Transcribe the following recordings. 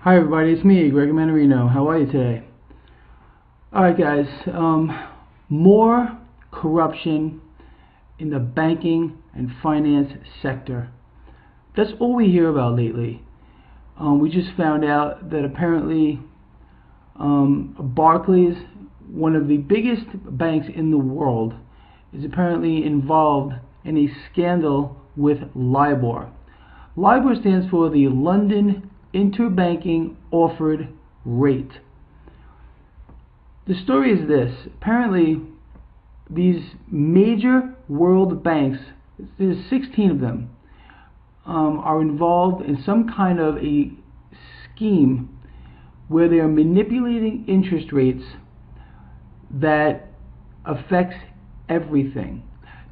Hi everybody, it's me, Gregory Mannarino. How are you today? Alright guys, more corruption in the banking and finance sector. That's all we hear about lately. We just found out that apparently Barclays, one of the biggest banks in the world, is apparently involved in a scandal with LIBOR. LIBOR stands for the London Interbanking Offered Rate. The story is this. Apparently, these major world banks, there's 16 of them, are involved in some kind of a scheme where they are manipulating interest rates that affects everything.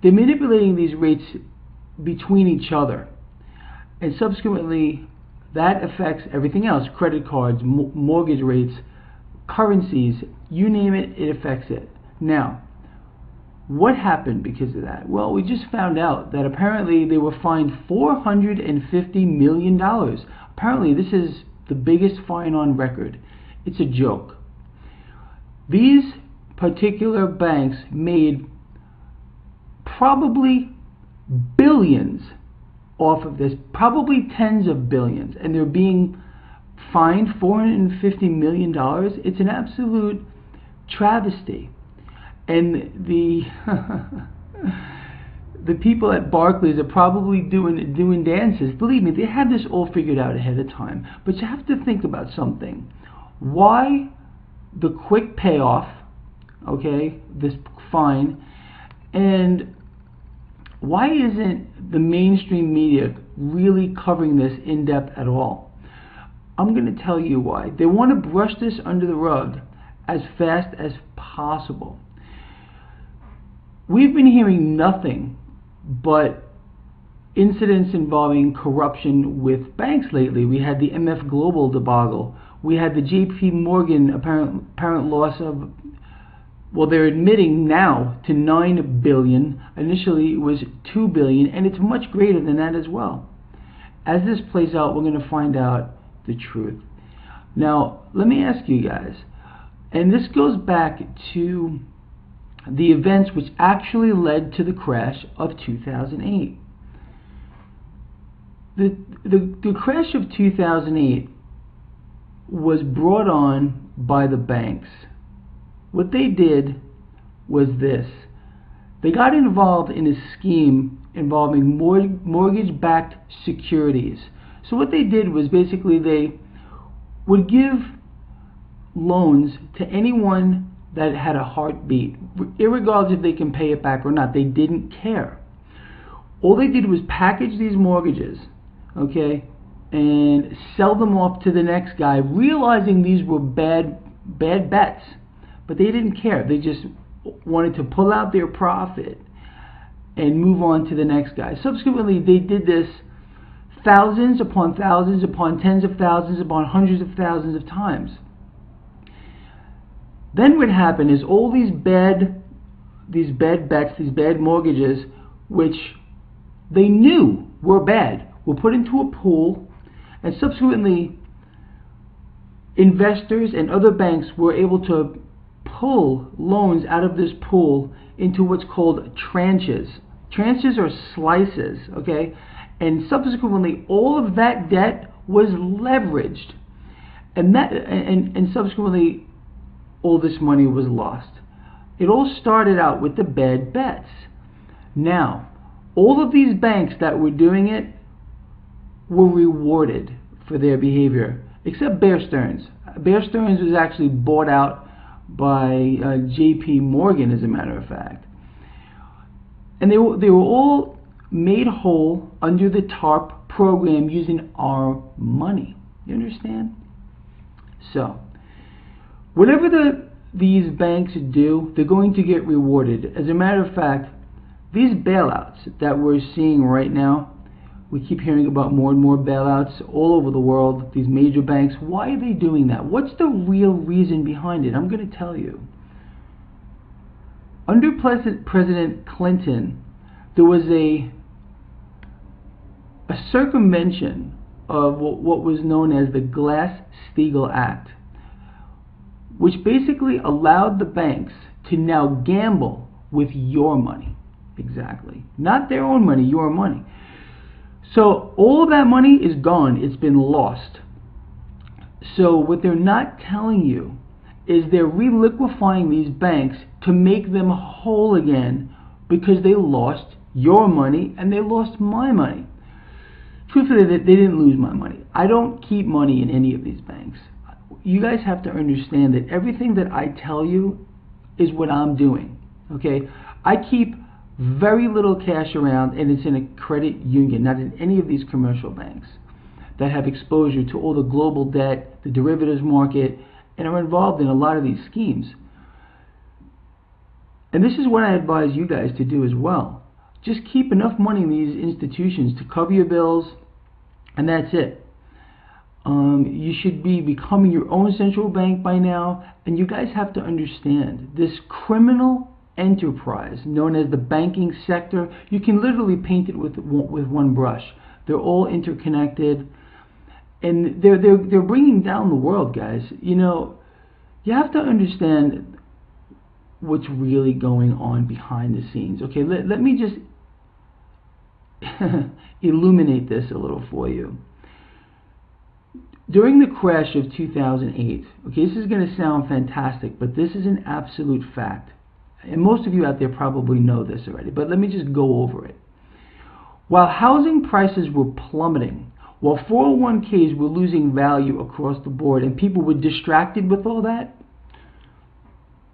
They're manipulating these rates between each other, and subsequently that affects everything else: credit cards, mortgage rates, currencies, you name it, it affects it. Now, what happened because of that? Well, we just found out that apparently they were fined $450 million. Apparently this is the biggest fine on record. It's a joke. These particular banks made probably billions off of this, probably tens of billions, and they're being fined $450 million. It's an absolute travesty. And the the people at Barclays are probably doing dances. Believe me, they had this all figured out ahead of time. But you have to think about something. Why the quick payoff, okay, this fine, and why isn't the mainstream media really covering this in depth at all? I'm going to tell you why. They want to brush this under the rug as fast as possible. We've been hearing nothing but incidents involving corruption with banks lately. We had the MF Global debacle. We had the JP Morgan apparent loss of, well, they're admitting now to $9 billion. Initially it was $2 billion, and it's much greater than that as well. As this plays out, we're going to find out the truth. Now, let me ask you guys, and this goes back to the events which actually led to the crash of 2008. The crash of 2008 was brought on by the banks. What they did was this. They got involved in a scheme involving mortgage-backed securities. So what they did was basically they would give loans to anyone that had a heartbeat, irregardless if they can pay it back or not. They didn't care. All they did was package these mortgages, okay, and sell them off to the next guy, realizing these were bad bets. But they didn't care. They just wanted to pull out their profit and move on to the next guy. Subsequently, they did this thousands upon thousands upon tens of thousands upon hundreds of thousands of times. Then what happened is all these bad bets, these bad mortgages, which they knew were bad, were put into a pool, and subsequently investors and other banks were able to pull loans out of this pool into what's called tranches. Tranches are slices, okay? And subsequently, all of that debt was leveraged, and subsequently, all this money was lost. It all started out with the bad bets. Now, all of these banks that were doing it were rewarded for their behavior, except Bear Stearns. Bear Stearns was actually bought out by JP Morgan, as a matter of fact. And they were all made whole under the TARP program using our money. You understand? So, whatever these banks do, they're going to get rewarded. As a matter of fact, these bailouts that we're seeing right now, we keep hearing about more and more bailouts all over the world, these major banks. Why are they doing that? What's the real reason behind it? I'm going to tell you. Under President Clinton, there was a circumvention of what was known as the Glass-Steagall Act, which basically allowed the banks to now gamble with your money. Exactly. Not their own money, your money. So all of that money is gone. It's been lost. So what they're not telling you is they're reliquefying these banks to make them whole again, because they lost your money and they lost my money. Truthfully, they didn't lose my money. I don't keep money in any of these banks. You guys have to understand that everything that I tell you is what I'm doing. Okay? I keep very little cash around, and it's in a credit union, not in any of these commercial banks that have exposure to all the global debt, the derivatives market, and are involved in a lot of these schemes. And this is what I advise you guys to do as well. Just keep enough money in these institutions to cover your bills, and that's it. You should be becoming your own central bank by now, and you guys have to understand this criminal enterprise known as the banking sector. You can literally paint it with one brush. They're all interconnected, and they're bringing down the world, guys. You know, you have to understand what's really going on behind the scenes. Okay, let me just illuminate this a little for you. During the crash of 2008, okay, this is going to sound fantastic, but this is an absolute fact. And most of you out there probably know this already, but let me just go over it. While housing prices were plummeting, while 401ks were losing value across the board, and people were distracted with all that,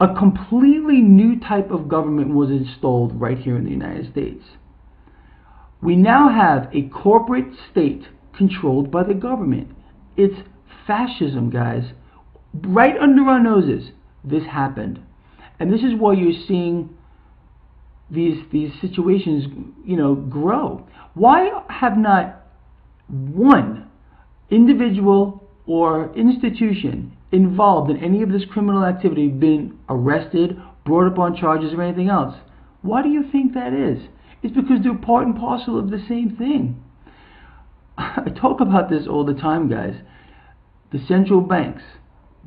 a completely new type of government was installed right here in the United States. We now have a corporate state controlled by the government. It's fascism, guys. Right under our noses, this happened. And this is why you're seeing these situations, you know, grow. Why have not one individual or institution involved in any of this criminal activity been arrested, brought up on charges, or anything else? Why do you think that is? It's because they're part and parcel of the same thing. I talk about this all the time, guys. The central banks,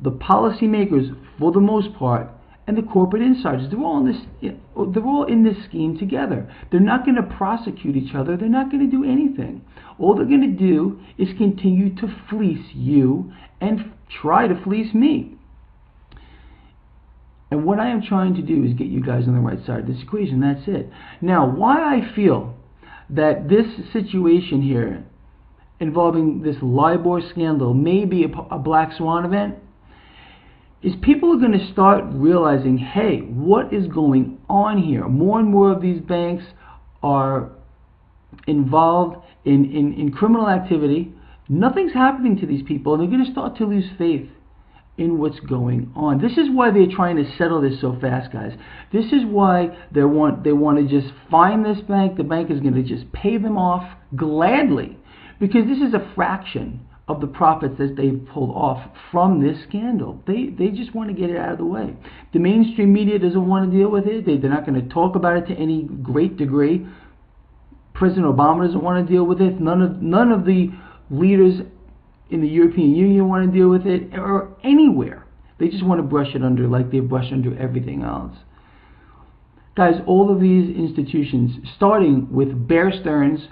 the policymakers, for the most part, and the corporate insiders, they're all in this scheme together. They're not going to prosecute each other. They're not going to do anything. All they're going to do is continue to fleece you and try to fleece me. And what I am trying to do is get you guys on the right side of this equation. That's it. Now, why I feel that this situation here involving this LIBOR scandal may be a black swan event is people are going to start realizing, hey, what is going on here? More and more of these banks are involved in criminal activity. Nothing's happening to these people, and they're going to start to lose faith in what's going on. This is why they're trying to settle this so fast, guys. This is why they want to just find this bank. The bank is going to just pay them off gladly, because this is a fraction of the profits that they've pulled off from this scandal. They just want to get it out of the way. The mainstream media doesn't want to deal with it. They're not going to talk about it to any great degree. President Obama doesn't want to deal with it. None of the leaders in the European Union want to deal with it, or anywhere. They just want to brush it under like they brush under everything else. Guys, all of these institutions, starting with Bear Stearns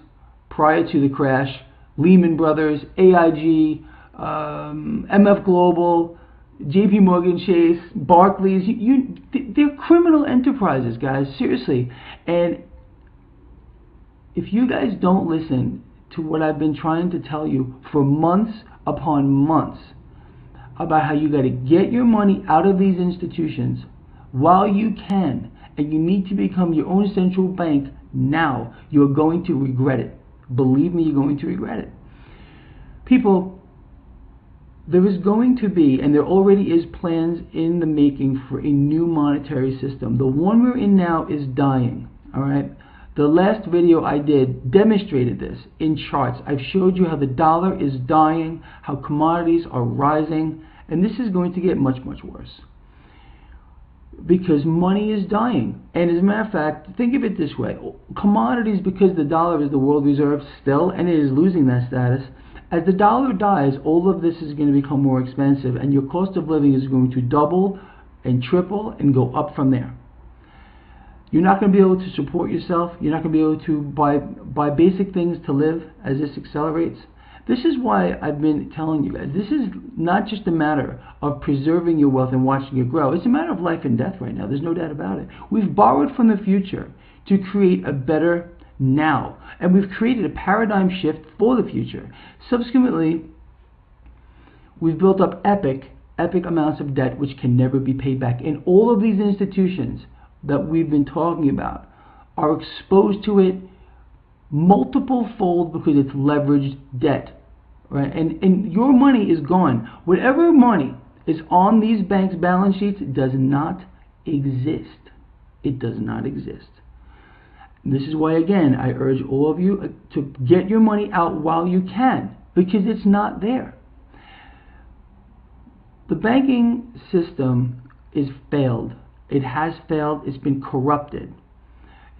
prior to the crash, Lehman Brothers, AIG, MF Global, JP Morgan Chase, Barclays, they're criminal enterprises, guys, seriously. And if you guys don't listen to what I've been trying to tell you for months upon months about how you got to get your money out of these institutions while you can, and you need to become your own central bank now, you're going to regret it. Believe me, you're going to regret it. People, there is going to be, and there already is, plans in the making for a new monetary system. The one we're in now is dying, all right? The last video I did demonstrated this in charts. I've showed you how the dollar is dying, how commodities are rising, and this is going to get much, much worse, because money is dying. And as a matter of fact, think of it this way. Commodities, because the dollar is the world reserve still, and it is losing that status, As the dollar dies, all of this is going to become more expensive, and your cost of living is going to double and triple and go up from there. You're not going to be able to support yourself. You're not going to be able to buy basic things to live as this accelerates. This is why I've been telling you guys, this is not just a matter of preserving your wealth and watching it grow. It's a matter of life and death right now. There's no doubt about it. We've borrowed from the future to create a better now. And we've created a paradigm shift for the future. Subsequently, we've built up epic amounts of debt which can never be paid back. And all of these institutions that we've been talking about are exposed to it multiple fold because it's leveraged debt. Right? And your money is gone. Whatever money is on these banks' balance sheets does not exist. It does not exist. This is why, again, I urge all of you to get your money out while you can, because it's not there. The banking system is failed. It has failed. It's been corrupted.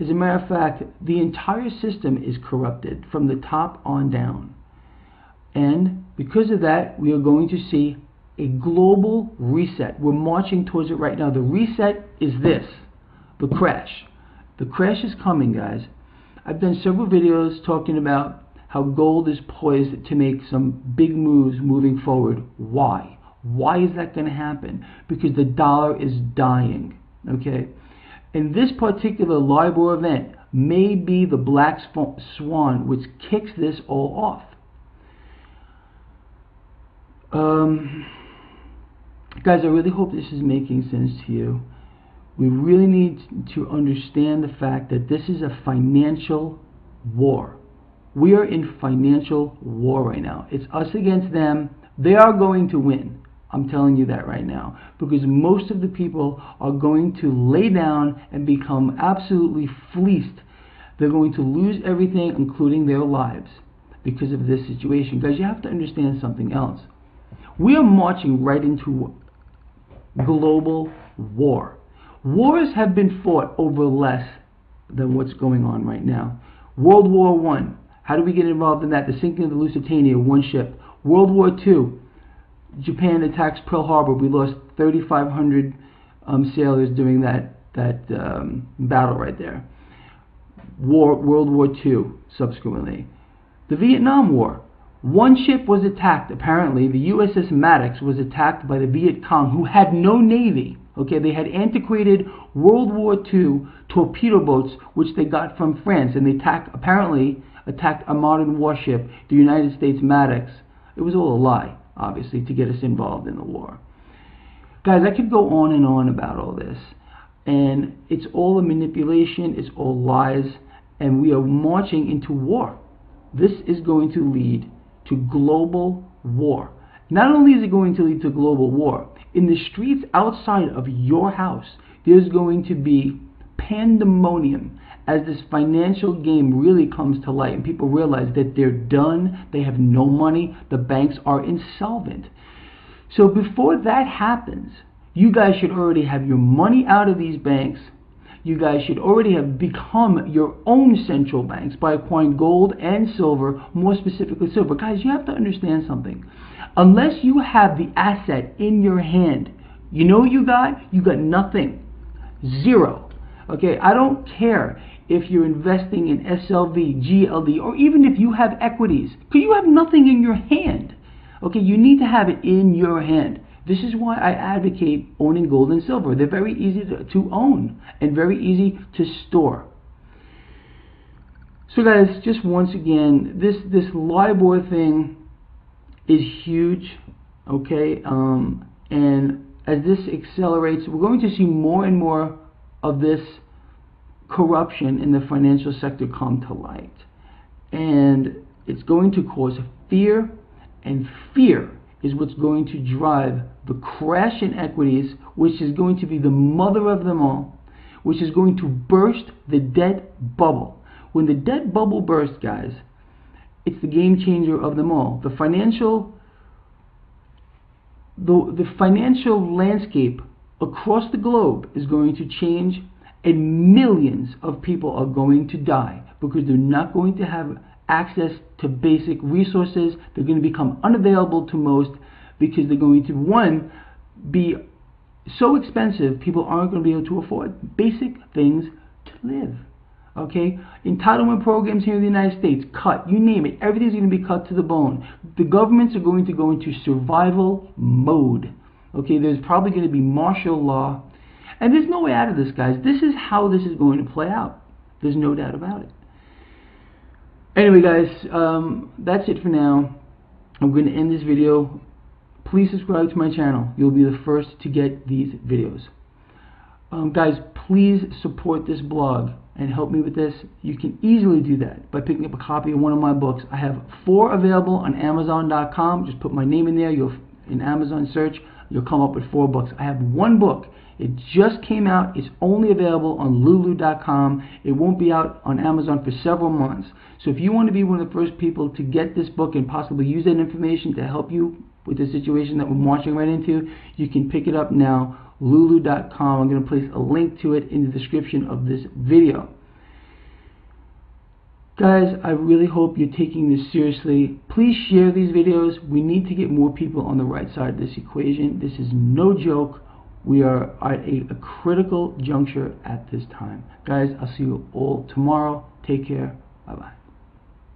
As a matter of fact, the entire system is corrupted from the top on down. And because of that, we are going to see a global reset. We're marching towards it right now. The reset is this, the crash. The crash is coming, guys. I've done several videos talking about how gold is poised to make some big moves moving forward. Why? Why is that going to happen? Because the dollar is dying, okay? And this particular LIBOR event may be the black swan which kicks this all off. Guys, I really hope this is making sense to you. We really need to understand the fact that this is a financial war. We are in financial war right now. It's us against them. They are going to win. I'm telling you that right now. Because most of the people are going to lay down and become absolutely fleeced. They're going to lose everything, including their lives, because of this situation. Guys, you have to understand something else. We are marching right into global war. Wars have been fought over less than what's going on right now. World War I. How do we get involved in that? The sinking of the Lusitania, one ship. World War II. Japan attacks Pearl Harbor. We lost 3,500 sailors during that battle right there. World War II, subsequently. The Vietnam War. One ship was attacked. Apparently, the USS Maddox was attacked by the Viet Cong, who had no navy. Okay, they had antiquated World War II torpedo boats, which they got from France, and they apparently attacked a modern warship, the United States Maddox. It was all a lie, obviously, to get us involved in the war. Guys, I could go on and on about all this, and it's all a manipulation, it's all lies, and we are marching into war. This is going to lead to global war. Not only is it going to lead to global war, in the streets outside of your house, there's going to be pandemonium as this financial game really comes to light and people realize that they're done, they have no money, the banks are insolvent. So before that happens, you guys should already have your money out of these banks. You guys should already have become your own central banks by acquiring gold and silver, more specifically silver. Guys, you have to understand something. Unless you have the asset in your hand, you know what you got? You got nothing. Zero. Okay, I don't care if you're investing in SLV, GLD, or even if you have equities, because you have nothing in your hand. Okay, you need to have it in your hand. This is why I advocate owning gold and silver. They're very easy to own and very easy to store. So guys, just once again, this LIBOR thing is huge, okay? And as this accelerates, we're going to see more and more of this corruption in the financial sector come to light. And it's going to cause fear, and fear is what's going to drive the crash in equities, which is going to be the mother of them all, which is going to burst the debt bubble. When the debt bubble bursts, guys, it's the game changer of them all. The financial landscape across the globe is going to change, and millions of people are going to die because they're not going to have access to basic resources. They're going to become unavailable to most because they're going to, one, be so expensive people aren't going to be able to afford basic things to live. Okay? Entitlement programs here in the United States, cut. You name it. Everything's going to be cut to the bone. The governments are going to go into survival mode. Okay? There's probably going to be martial law. And there's no way out of this, guys. This is how this is going to play out. There's no doubt about it. Anyway, guys, that's it for now. I'm going to end this video. Please subscribe to my channel. You'll be the first to get these videos. Guys, please support this blog and help me with this. You can easily do that by picking up a copy of one of my books. I have 4 available on Amazon.com. Just put my name in there. In Amazon search, you'll come up with 4 books. I have 1 book. It just came out. It's only available on Lulu.com. It won't be out on Amazon for several months. So if you want to be one of the first people to get this book and possibly use that information to help you with the situation that we're marching right into, you can pick it up now. Lulu.com. I'm going to place a link to it in the description of this video. Guys, I really hope you're taking this seriously. Please share these videos. We need to get more people on the right side of this equation. This is no joke. We are at a critical juncture at this time. Guys, I'll see you all tomorrow. Take care. Bye-bye.